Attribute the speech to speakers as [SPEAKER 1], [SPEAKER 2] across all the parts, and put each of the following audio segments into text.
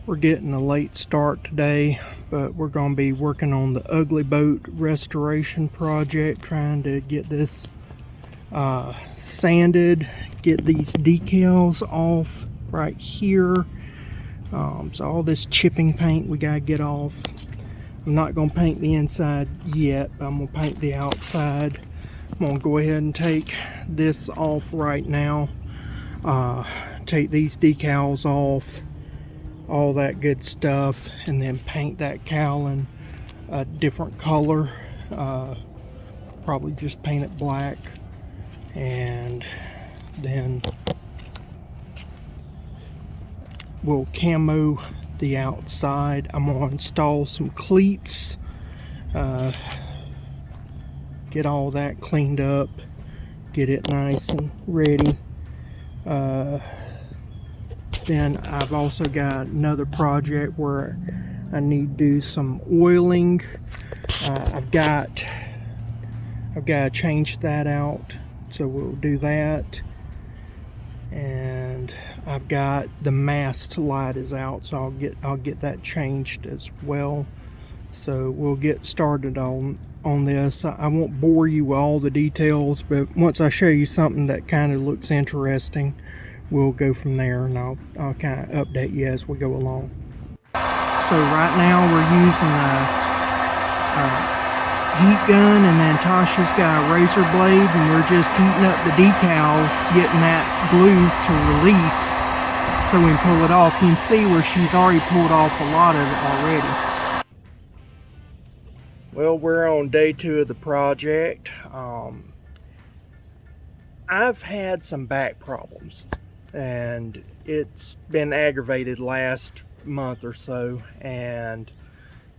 [SPEAKER 1] We're getting a late start today, but we're going to be working on the Ugly Boat restoration project, trying to get this sanded, get these decals off right here. So all this chipping paint we got to get off. I'm not going to paint the inside yet, but I'm going to paint the outside. I'm going to go ahead and take this off right now. Take these decals off, all that good stuff, and then paint that cowling a different color. Probably just paint it black, and then we'll camo the outside. I'm going to install some cleats, get all that cleaned up, get it nice and ready. Then I've also got another project where I need to do some oiling. I've got to change that out, so we'll do that. And I've got the mast light is out, so I'll get that changed as well. So we'll get started on this. I won't bore you with all the details, but once I show you something that kind of looks interesting, we'll go from there, and I'll kind of update you as we go along. So right now we're using a heat gun, and then Tasha's got a razor blade, and we're just heating up the decals, getting that glue to release so we can pull it off. You can see where she's already pulled off a lot of it already. Well, we're on day 2 of the project. I've had some back problems, and it's been aggravated last month or so, and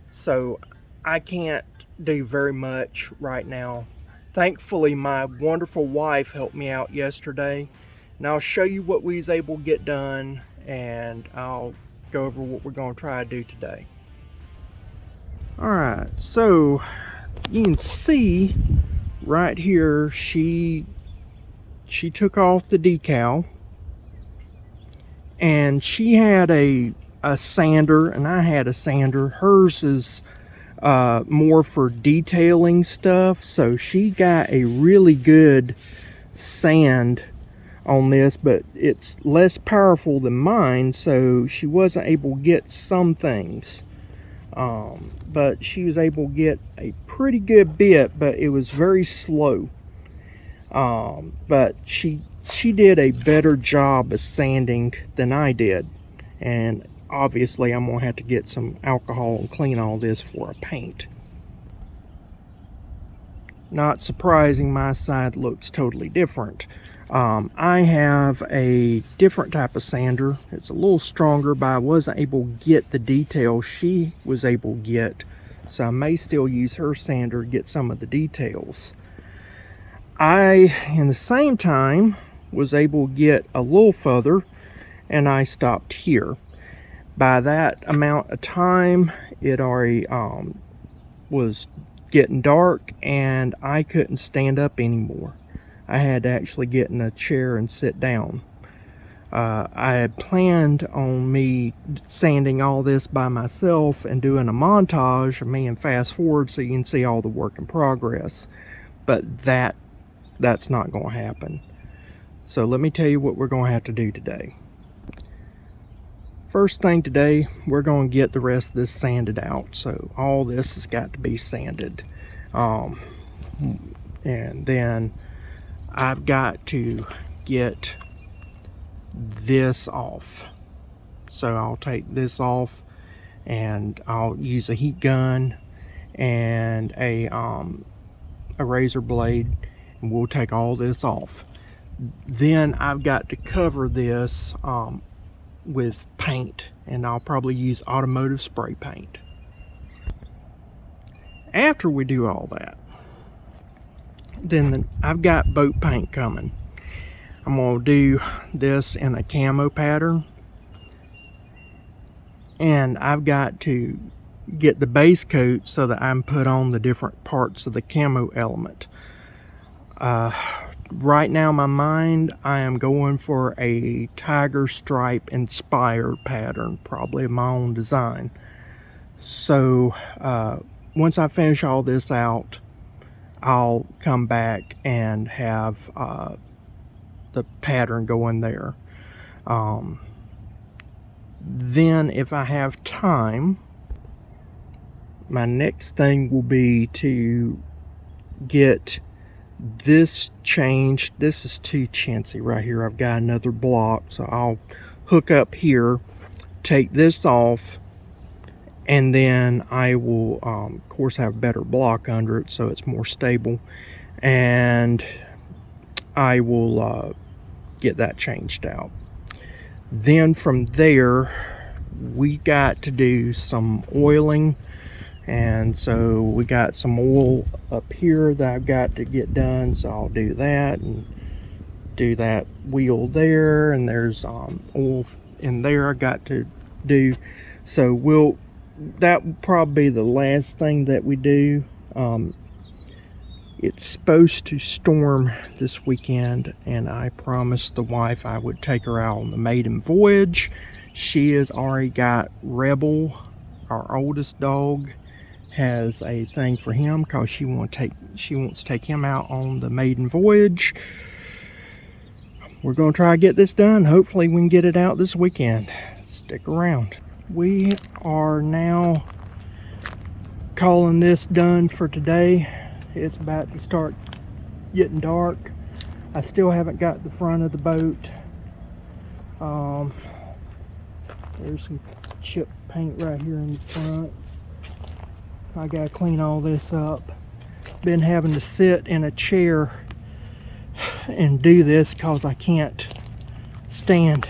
[SPEAKER 1] so I can't do very much right now. Thankfully, my wonderful wife helped me out yesterday, and I'll show you what we was able to get done, and I'll go over what we're going to try to do today. Alright, so you can see right here she took off the decal, and she had a sander and I had a sander. Hers is more for detailing stuff, so she got a really good sand on this, but it's less powerful than mine, so she wasn't able to get some things. But she was able to get a pretty good bit, but it was very slow. But she did a better job of sanding than I did, and obviously I'm gonna have to get some alcohol and clean all this for a paint. Not surprising, my side looks totally different. I have a different type of sander. It's a little stronger, but I wasn't able to get the detail she was able to get, so I may still use her sander to get some of the details. I, in the same time, was able to get a little further, and I stopped here. By that amount of time, it already was getting dark, and I couldn't stand up anymore. I had to actually get in a chair and sit down. I had planned on me sanding all this by myself and doing a montage of me and fast forward so you can see all the work in progress, but that's not going to happen. So let me tell you what we're going to have to do today. First thing today, we're going to get the rest of this sanded out. So all this has got to be sanded. And then I've got to get this off. So I'll take this off, and I'll use a heat gun and a razor blade, and we'll take all this off. Then I've got to cover this with paint, and I'll probably use automotive spray paint. After we do all that, then I've got boat paint coming. I'm going to do this in a camo pattern, and I've got to get the base coat so that I can put on the different parts of the camo element. right now in my mind, I am going for a tiger stripe inspired pattern, probably my own design. So once I finish all this out, I'll come back and have the pattern going there. Then if I have time, my next thing will be to get this changed. This is too chintzy right here. I've got another block, so I'll hook up here, take this off, and then I will of course have a better block under it so it's more stable, and I will get that changed out. Then from there we got to do some oiling, and so we got some oil up here that I've got to get done, so I'll do that and do that wheel there, and there's oil in there I got to do. So that will probably be the last thing that we do. It's supposed to storm this weekend, and I promised the wife I would take her out on the maiden voyage. She has already got Rebel, our oldest dog, has a thing for him because she wants to take him out on the maiden voyage. We're going to try to get this done. Hopefully we can get it out this weekend. Stick around. We are now calling this done for today. It's about to start getting dark. I still haven't got the front of the boat. There's some chip paint right here in the front. I gotta clean all this up. Been having to sit in a chair and do this because I can't stand.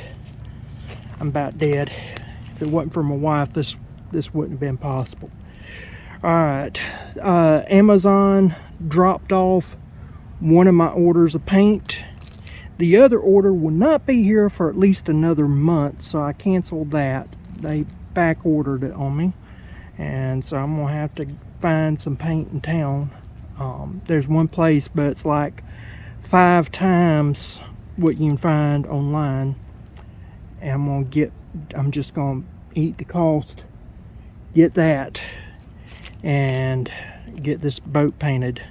[SPEAKER 1] I'm about dead. If it wasn't for my wife, this wouldn't have been possible. Alright, Amazon dropped off one of my orders of paint. The other order will not be here for at least another month, so I canceled that. They back ordered it on me, and so I'm gonna have to find some paint in town. There's one place, but it's like 5 times what you can find online, and I'm just gonna eat the cost, get that, and get this boat painted.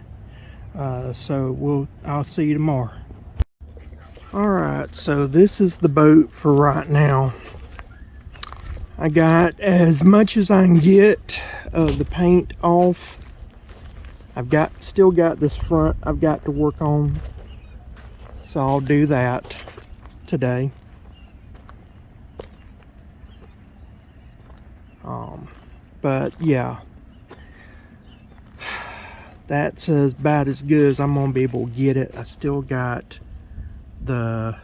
[SPEAKER 1] So I'll see you tomorrow. Alright, so this is the boat for right now. I got as much as I can get of the paint off. Still got this front I've got to work on, so I'll do that today. But yeah, that's about as good as I'm gonna be able to get it. I still got the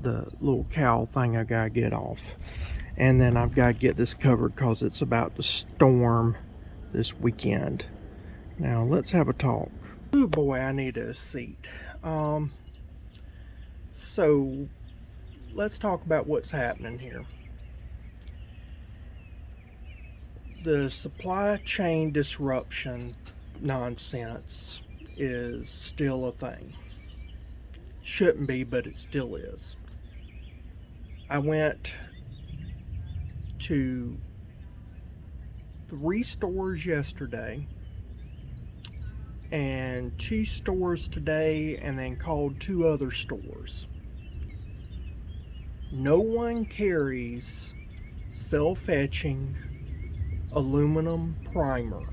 [SPEAKER 1] little cowl thing I gotta get off, and then I've got to get this covered because it's about to storm this weekend. Now let's have a talk. Oh boy, I need a seat. So let's talk about what's happening here. The supply chain disruption nonsense is still a thing. Shouldn't be, but it still is. I went to 3 stores yesterday and 2 stores today, and then called 2 other stores. No one carries self-etching aluminum primer.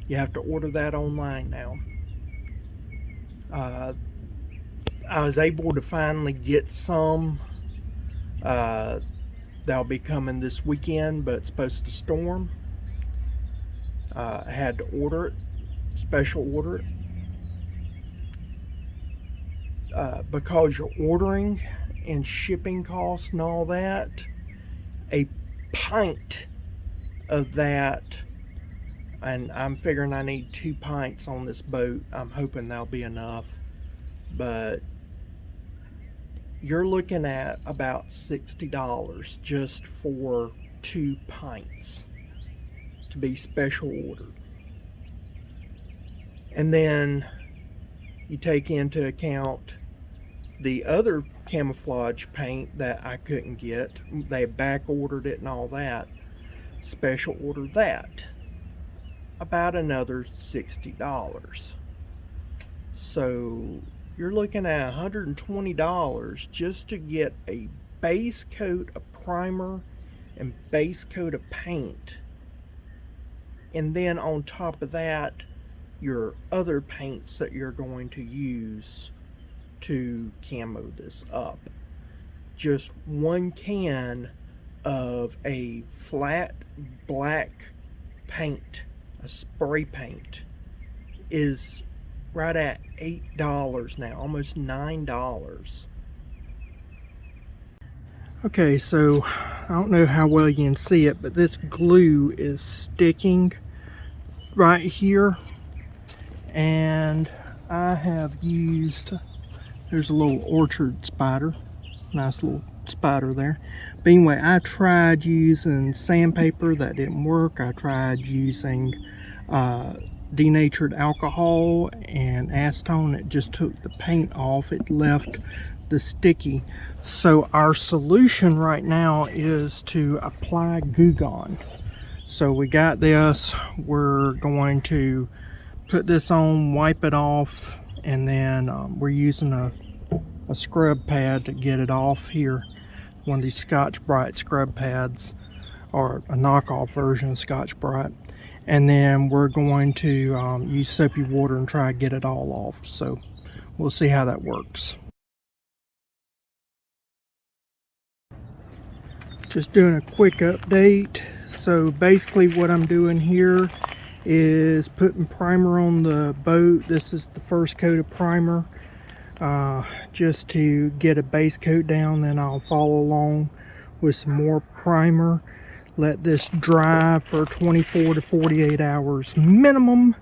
[SPEAKER 1] You have to order that online now. I was able to finally get some. That'll be coming this weekend, but it's supposed to storm. I had to order it, special order it. Because you're ordering and shipping costs and all that, a pint of that, and I'm figuring I need 2 pints on this boat. I'm hoping that'll be enough, but you're looking at about $60 just for 2 pints to be special ordered. And then you take into account the other camouflage paint that I couldn't get. They back ordered it and all that. Special order that. About another $60. So you're looking at $120 just to get a base coat of primer and base coat of paint. And then on top of that, your other paints that you're going to use to camo this up. Just one can of a flat black paint, a spray paint, is right at $8 now, almost $9. Okay, so I don't know how well you can see it, but this glue is sticking right here, and I have used, there's a little orchard spider, nice little spider there. But anyway, I tried using sandpaper, that didn't work. I tried using denatured alcohol and acetone. It just took the paint off. It left the sticky. So our solution right now is to apply Goo Gone. So we got this. We're going to put this on, wipe it off, and then we're using a scrub pad to get it off here. One of these Scotch-Brite scrub pads, or a knockoff version of Scotch-Brite. And then we're going to use soapy water and try to get it all off. So we'll see how that works. Just doing a quick update. So basically what I'm doing here is putting primer on the boat. This is the first coat of primer, just to get a base coat down. Then I'll follow along with some more primer. Let this dry for 24 to 48 hours minimum,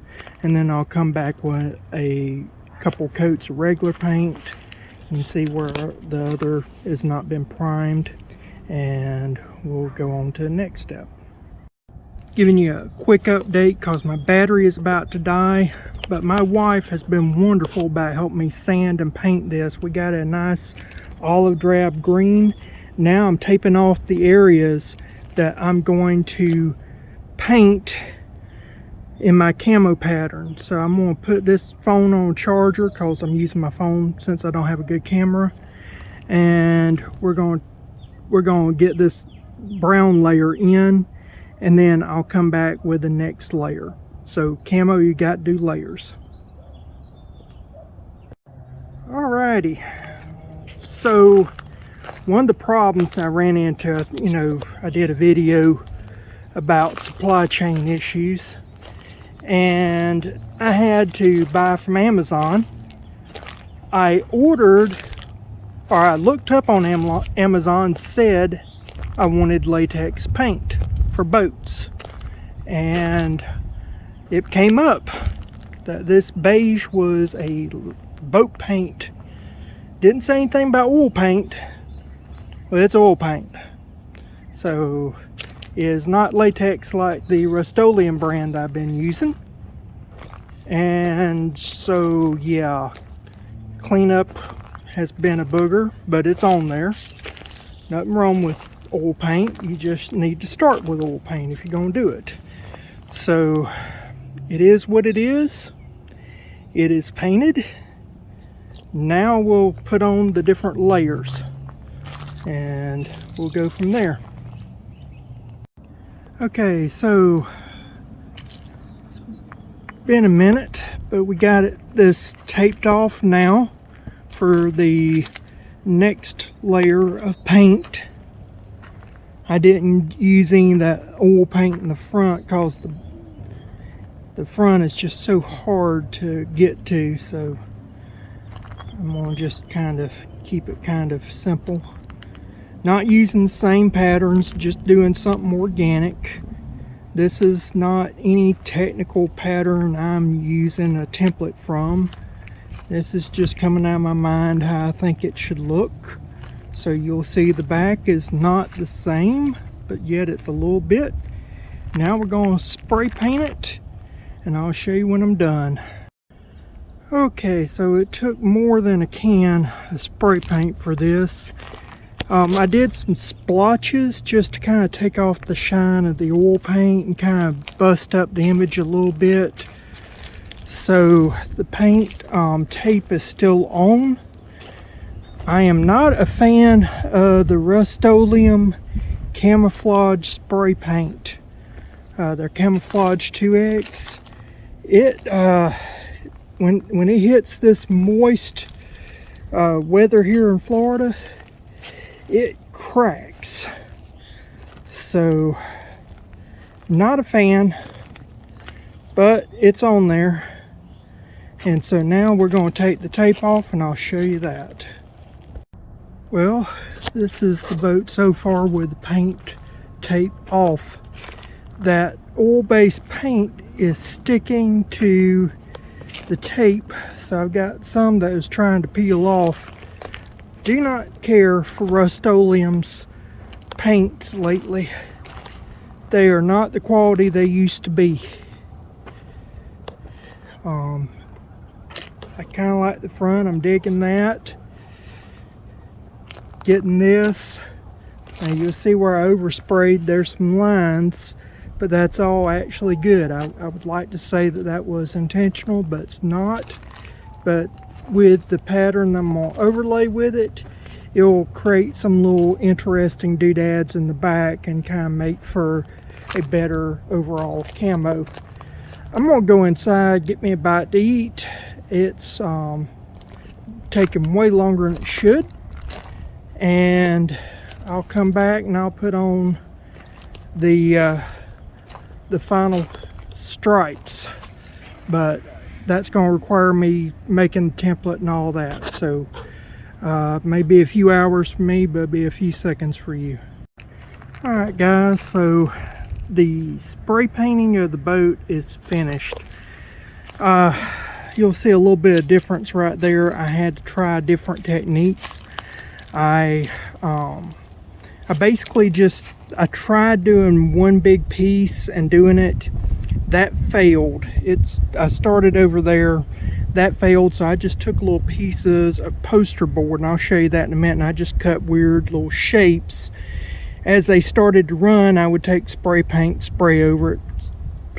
[SPEAKER 1] and then I'll come back with a couple coats of regular paint. You can see where the other has not been primed, and we'll go on to the next step. Giving you a quick update because my battery is about to die, but my wife has been wonderful about helping me sand and paint this. We got a nice olive drab green. Now I'm taping off the areas that I'm going to paint in my camo pattern. So I'm going to put this phone on charger because I'm using my phone since I don't have a good camera, and we're going to get this brown layer in, and then I'll come back with the next layer. So camo, you got to do layers. Alrighty, so one of the problems I ran into, I did a video about supply chain issues, and I had to buy from Amazon. I ordered, or I looked up on Amazon, said I wanted latex paint for boats, and it came up that this beige was a boat paint. Didn't say anything about oil paint. Well, it's oil paint, so it is not latex like the Rust-Oleum brand I've been using. And so yeah, cleanup has been a booger, but it's on there. Nothing wrong with oil paint. You just need to start with oil paint if you're going to do it. So it is what it is. It is painted. Now we'll put on the different layers, and we'll go from there. Okay, so it's been a minute, but we got this taped off now for the next layer of paint. I didn't use any of that oil paint in the front because the front is just so hard to get to, so I'm gonna just kind of keep it kind of simple. Not using the same patterns, just doing something organic. This is not any technical pattern I'm using a template from. This is just coming out of my mind how I think it should look. So you'll see the back is not the same, but yet it's a little bit. Now we're going to spray paint it, and I'll show you when I'm done. Okay, so it took more than a can of spray paint for this. I did some splotches just to kind of take off the shine of the oil paint and kind of bust up the image a little bit. So the paint tape is still on. I am not a fan of the Rust-Oleum camouflage spray paint. Their camouflage 2X. When it hits this moist weather here in Florida, it cracks. So not a fan, but it's on there. And so now we're going to take the tape off and I'll show you that. Well, this is the boat so far with the paint tape off. That oil-based paint is sticking to the tape, so I've got some that is trying to peel off. Do not care for Rust-Oleum's paints lately. They are not the quality they used to be. I kind of like the front. I'm digging that. Getting this. Now you'll see where I oversprayed. There's some lines, but that's all actually good. I would like to say that that was intentional, but it's not. But with the pattern I'm going to overlay with it, it will create some little interesting doodads in the back and kind of make for a better overall camo. I'm going to go inside, get me a bite to eat. It's taking way longer than it should. And I'll come back and I'll put on the final stripes, but that's going to require me making the template and all that, so maybe a few hours for me, but be a few seconds for you. Alright guys, so the spray painting of the boat is finished. You'll see a little bit of difference right there. I had to try different techniques. I basically I tried doing one big piece and doing it. That failed. I started over there. That failed, so I just took little pieces of poster board, and I'll show you that in a minute, and I just cut weird little shapes. As they started to run, I would take spray paint, spray over it,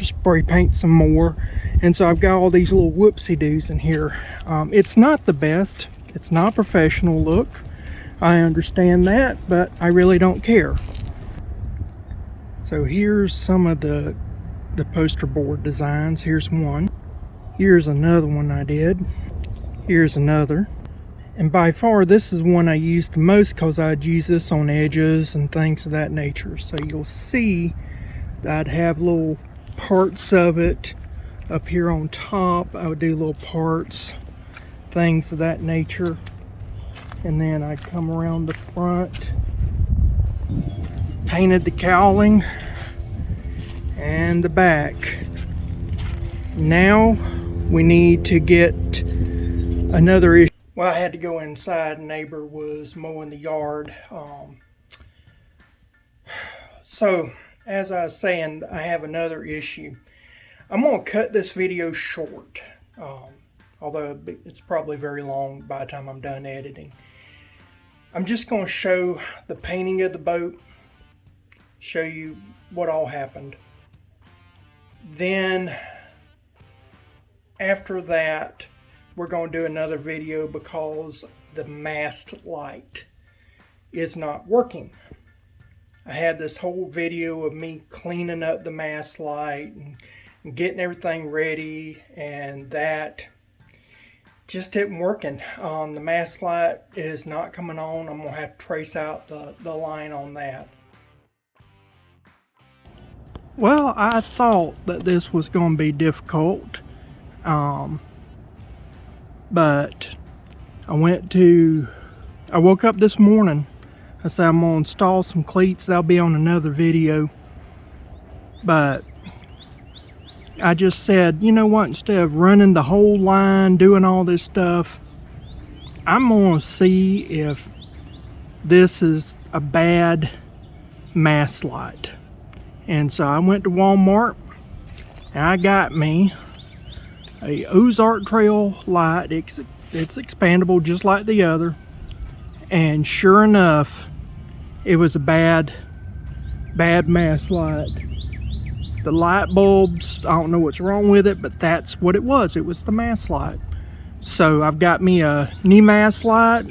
[SPEAKER 1] spray paint some more. And so I've got all these little whoopsie-doos in here. It's not the best. It's not a professional look. I understand that, but I really don't care. So here's some of the poster board designs. Here's one. Here's another one I did. Here's another. And by far this is one I used the most because I'd use this on edges and things of that nature. So you'll see that I'd have little parts of it up here on top. I would do little parts, things of that nature. And then I come around the front, painted the cowling and the back. Now we need to get another issue. Well, I had to go inside. A neighbor was mowing the yard. So as I was saying, I have another issue. I'm going to cut this video short, although it's probably very long by the time I'm done editing. I'm just going to show the painting of the boat, show you what all happened. Then after that, we're going to do another video because the mast light is not working. I had this whole video of me cleaning up the mast light and getting everything ready, and that just isn't working. The mast light is not coming on. I'm going to have to trace out the line on that. Well, I thought that this was going to be difficult, but I woke up this morning. I said I'm going to install some cleats. That'll be on another video. But I just said, you know what, instead of running the whole line, doing all this stuff, I'm going to see if this is a bad mast light. And so I went to Walmart and I got me a Ozark Trail light. It's expandable just like the other. And sure enough, it was a bad mast light. The light bulbs, I don't know what's wrong with it, but that's what it was. It was the mast light. So I've got me a new mast light.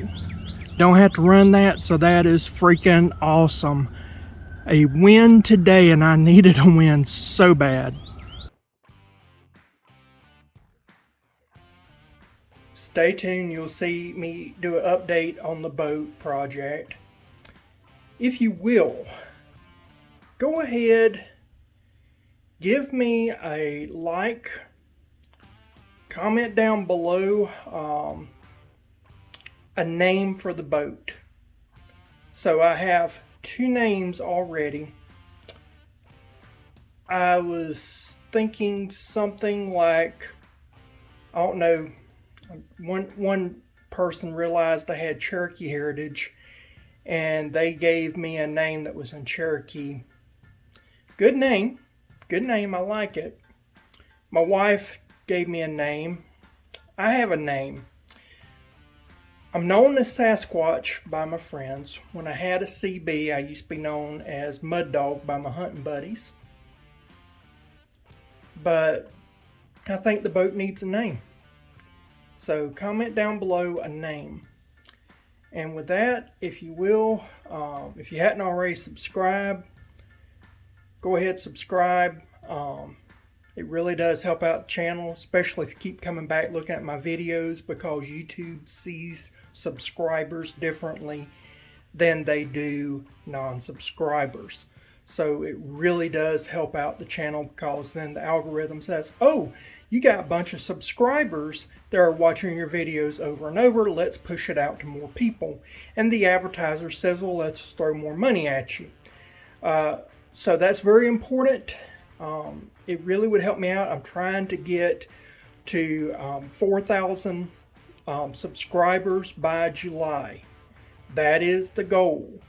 [SPEAKER 1] Don't have to run that, so that is freaking awesome. A win today, and I needed a win so bad. Stay tuned, you'll see me do an update on the boat project. If you will, go ahead, give me a like, comment down below a name for the boat. So I have 2 names already. I was thinking something like, I don't know, one person realized I had Cherokee heritage and they gave me a name that was in Cherokee. Good name, I like it. My wife gave me a name. I have a name. I'm known as Sasquatch by my friends. When I had a CB, I used to be known as Mud Dog by my hunting buddies. But I think the boat needs a name. So comment down below a name. And with that, if you will, if you hadn't already subscribed, go ahead, subscribe. It really does help out the channel, especially if you keep coming back looking at my videos, because YouTube sees subscribers differently than they do non-subscribers. So it really does help out the channel, because then the algorithm says, oh, you got a bunch of subscribers that are watching your videos over and over, let's push it out to more people. And the advertiser says, well, let's throw more money at you. So that's very important. It really would help me out. I'm trying to get to 4,000 subscribers by July. That is the goal.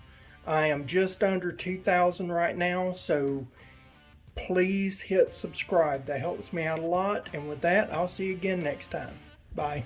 [SPEAKER 1] I am just under 2,000 right now, so please hit subscribe. That helps me out a lot. And with that, I'll see you again next time. Bye.